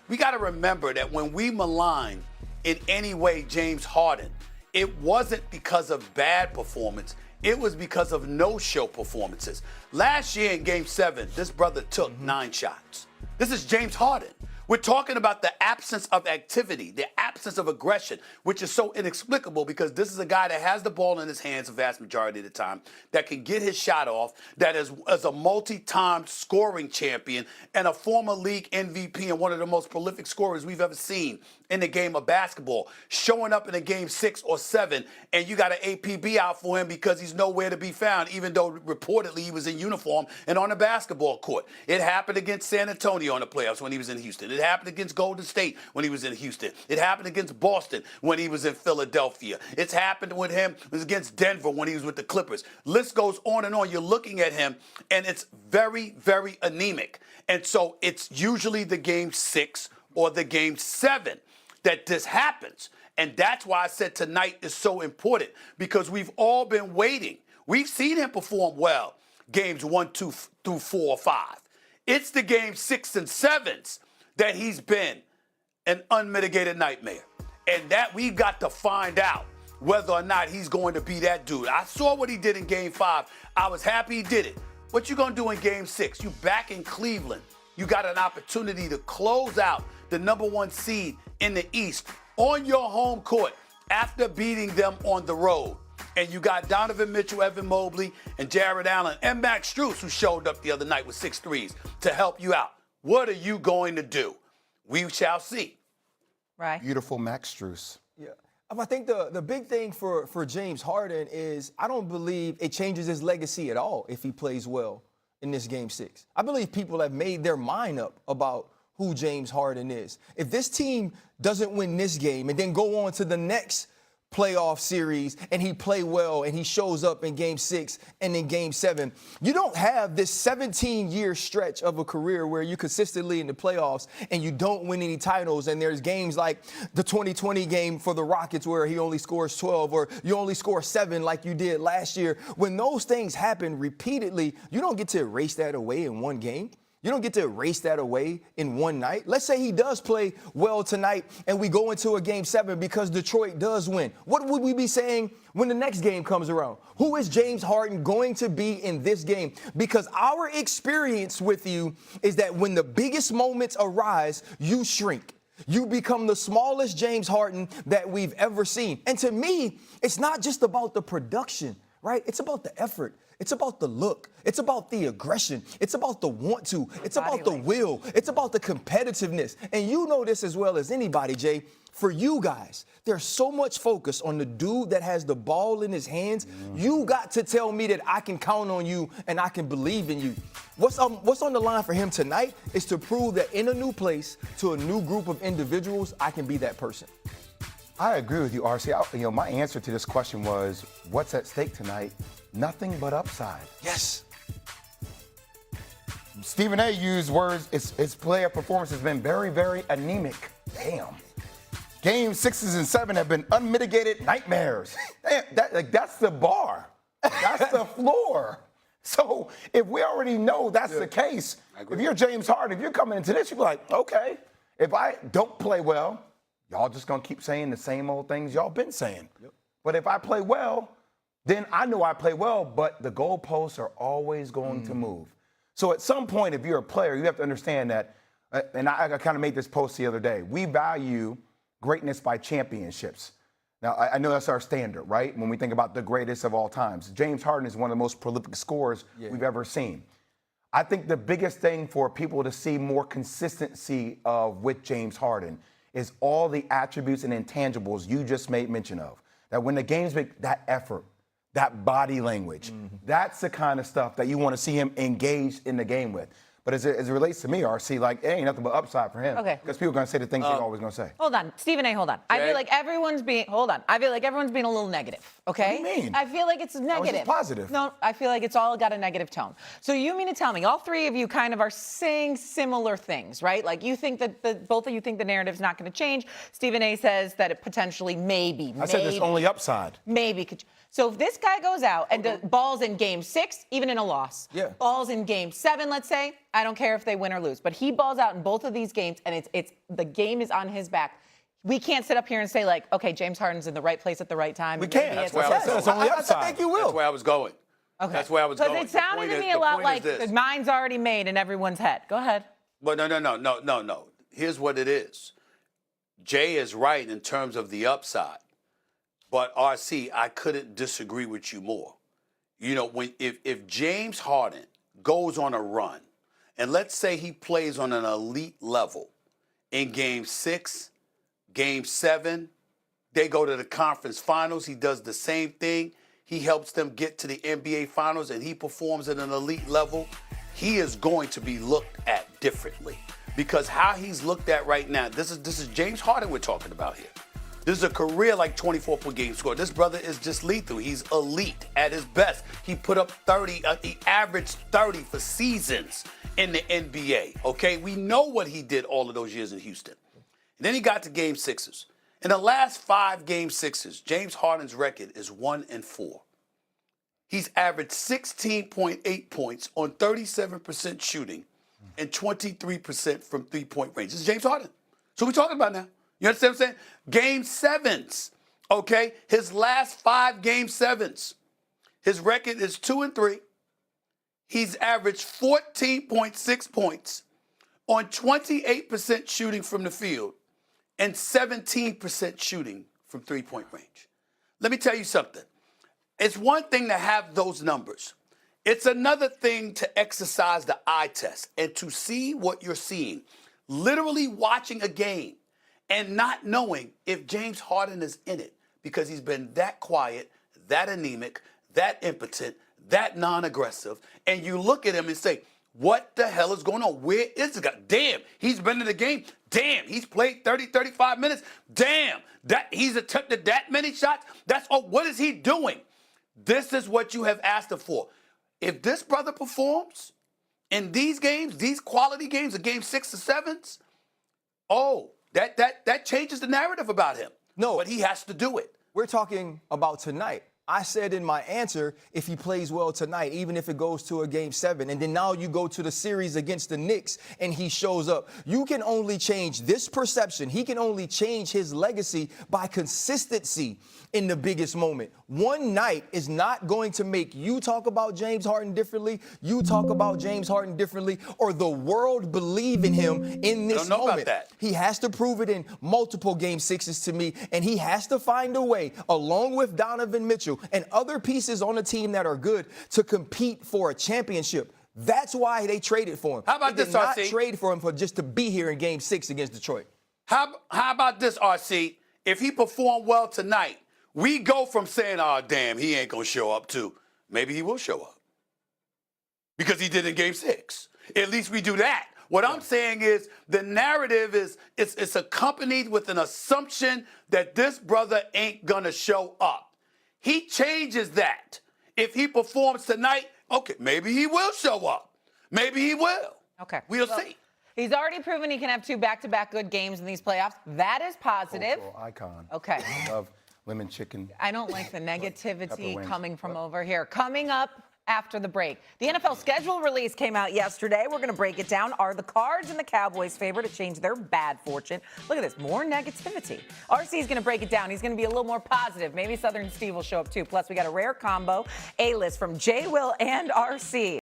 we got to remember that when we malign in any way James Harden, it wasn't because of bad performance. It was because of no-show performances. Last year in Game 7, this brother took 9 shots. This is James Harden. We're talking about the absence of activity, the absence of aggression, which is so inexplicable because this is a guy that has the ball in his hands the vast majority of the time, that can get his shot off, that is a multi-time scoring champion and a former league MVP and one of the most prolific scorers we've ever seen in the game of basketball, showing up in a game 6 or 7, and you got an APB out for him because he's nowhere to be found, even though reportedly he was in uniform and on the basketball court. It happened against San Antonio in the playoffs when he was in Houston. It happened against Golden State when he was in Houston. It happened against Boston when he was in Philadelphia. It's happened with him, it was against Denver when he was with the Clippers. List goes on and on. You're looking at him, and it's very, very anemic. And so it's usually the game 6 or the game 7 that this happens. And that's why I said tonight is so important, because we've all been waiting. We've seen him perform well games 1, 2 through 4 or 5. It's the game 6 and 7s that he's been an unmitigated nightmare. And that we've got to find out whether or not he's going to be that dude. I saw what he did in game 5. I was happy he did it. What you going to do in game 6? You back in Cleveland. You got an opportunity to close out the #1 seed in the East on your home court after beating them on the road. And you got Donovan Mitchell, Evan Mobley, and Jared Allen, and Max Strus, who showed up the other night with 6 threes to help you out. What are you going to do? We shall see. Right. Beautiful Max Strus. Yeah. I think the big thing for James Harden is I don't believe it changes his legacy at all if he plays well in this game 6. I believe people have made their mind up about who James Harden is. If this team doesn't win this game and then go on to the next playoff series and he play well and he shows up in game 6 and in game 7, you don't have this 17-year stretch of a career where you're consistently in the playoffs and you don't win any titles, and there's games like the 2020 game for the Rockets where he only scores 12 or you only score 7 like you did last year. When those things happen repeatedly, you don't get to erase that away in one game. You don't get to erase that away in one night. Let's say he does play well tonight and we go into a game 7 because Detroit does win. What would we be saying when the next game comes around? Who is James Harden going to be in this game? Because our experience with you is that when the biggest moments arise, you shrink. You become the smallest James Harden that we've ever seen. And to me, it's not just about the production, right? It's about the effort. It's about the look. It's about the aggression. It's about the want to. It's about the will. It's about the competitiveness. And you know this as well as anybody, Jay. For you guys, there's so much focus on the dude that has the ball in his hands. You got to tell me that I can count on you and I can believe in you. What's on the line for him tonight is to prove that in a new place to a new group of individuals, I can be that person. I agree with you, RC. My answer to this question was, what's at stake tonight? Nothing but upside. Yes. Stephen A. used words, his player performance has been very, very anemic. Damn. Game 6s and 7 have been unmitigated nightmares. Damn, that's the bar. That's the floor. So if we already know that's the case, if you're James Harden, if you're coming into this, you're like, okay, if I don't play well, y'all just going to keep saying the same old things y'all been saying. But if I play well, then I know I play well, but the goalposts are always going to move. So at some point, if you're a player, you have to understand that, and I kind of made this post the other day, we value greatness by championships. Now, I know that's our standard, right? When we think about the greatest of all times. James Harden is one of the most prolific scorers we've ever seen. I think the biggest thing for people to see more consistency with James Harden is all the attributes and intangibles you just made mention of. That when the games make that effort, that body language, that's the kind of stuff that you want to see him engaged in the game with. But as it relates to me, RC, like, it ain't nothing but upside for him. Okay. Because people are going to say the things they're always going to say. Hold on. Stephen A., hold on. I feel like everyone's being, I feel like everyone's being a little negative, okay? What do you mean? I feel like it's negative. It's positive. No, I feel like it's all got a negative tone. So you mean to tell me, all three of you kind of are saying similar things, right? Like you think that both of you think the narrative's not going to change. Stephen A. says that it potentially maybe. I said there's only upside. Maybe. So if this guy goes out and balls in game 6, even in a loss, balls in game 7, let's say, I don't care if they win or lose. But he balls out in both of these games, and it's the game is on his back. We can't sit up here and say, like, okay, James Harden's in the right place at the right time. We can't. That's where I was going. That's only upside. I think you will. That's where I was going. Okay. That's where I was going. Because it sounded to me a lot like the mind's already made in everyone's head. Go ahead. But no. Here's what it is. Jay is right in terms of the upside. But, RC, I couldn't disagree with you more. You know, if James Harden goes on a run, and let's say he plays on an elite level in Game 6, Game 7, they go to the conference finals, he does the same thing. He helps them get to the NBA finals, and he performs at an elite level. He is going to be looked at differently. Because how he's looked at right now, this is James Harden we're talking about here. This is a career like 24-point game score. This brother is just lethal. He's elite at his best. He put up 30, he averaged 30 for seasons in the NBA, okay? We know what he did all of those years in Houston. And then he got to Game 6s. In the last 5 Game 6s, James Harden's record is 1-4. He's averaged 16.8 points on 37% shooting and 23% from three-point range. This is James Harden. So we're talking about now. You understand what I'm saying? Game 7s, okay? His last 5 Game 7s, his record is 2-3. He's averaged 14.6 points on 28% shooting from the field and 17% shooting from three-point range. Let me tell you something. It's one thing to have those numbers. It's another thing to exercise the eye test and to see what you're seeing. Literally watching a game and not knowing if James Harden is in it because he's been that quiet, that anemic, that impotent, that non-aggressive, and you look at him and say, what the hell is going on? Where is the guy? Damn, he's been in the game. Damn, he's played 30, 35 minutes. Damn, that he's attempted that many shots. What is he doing? This is what you have asked him for. If this brother performs in these games, these quality games, the Game 6 or 7s, that changes the narrative about him. No. But he has to do it. We're talking about tonight. I said in my answer, if he plays well tonight, even if it goes to a Game 7, and then now you go to the series against the Knicks and he shows up, you can only change this perception. He can only change his legacy by consistency in the biggest moment. One night is not going to make you talk about James Harden differently, you talk about James Harden differently, or the world believe in him in this moment. About that. He has to prove it in multiple Game 6s to me, and he has to find a way, along with Donovan Mitchell and other pieces on the team that are good, to compete for a championship. That's why they traded for him. How about this, RC? They did not trade for him for just to be here in Game 6 against Detroit. How about this, RC? If he performed well tonight, we go from saying, oh, damn, he ain't going to show up, to maybe he will show up. Because he did in Game 6. At least we do that. What I'm saying is the narrative is it's accompanied with an assumption that this brother ain't going to show up. He changes that. If he performs tonight, okay, maybe he will show up. Maybe he will. Okay. We'll see. He's already proven he can have 2 back-to-back good games in these playoffs. That is positive. Cultural icon. Okay. I love lemon chicken. I don't like the negativity Pepper coming from over here. Coming up after the break, the NFL schedule release came out yesterday. We're going to break it down. Are the Cards and the Cowboys favored to change their bad fortune? Look at this, more negativity. RC is going to break it down. He's going to be a little more positive. Maybe Southern Steve will show up too. Plus, we got a rare combo, A-list from J. Will and RC.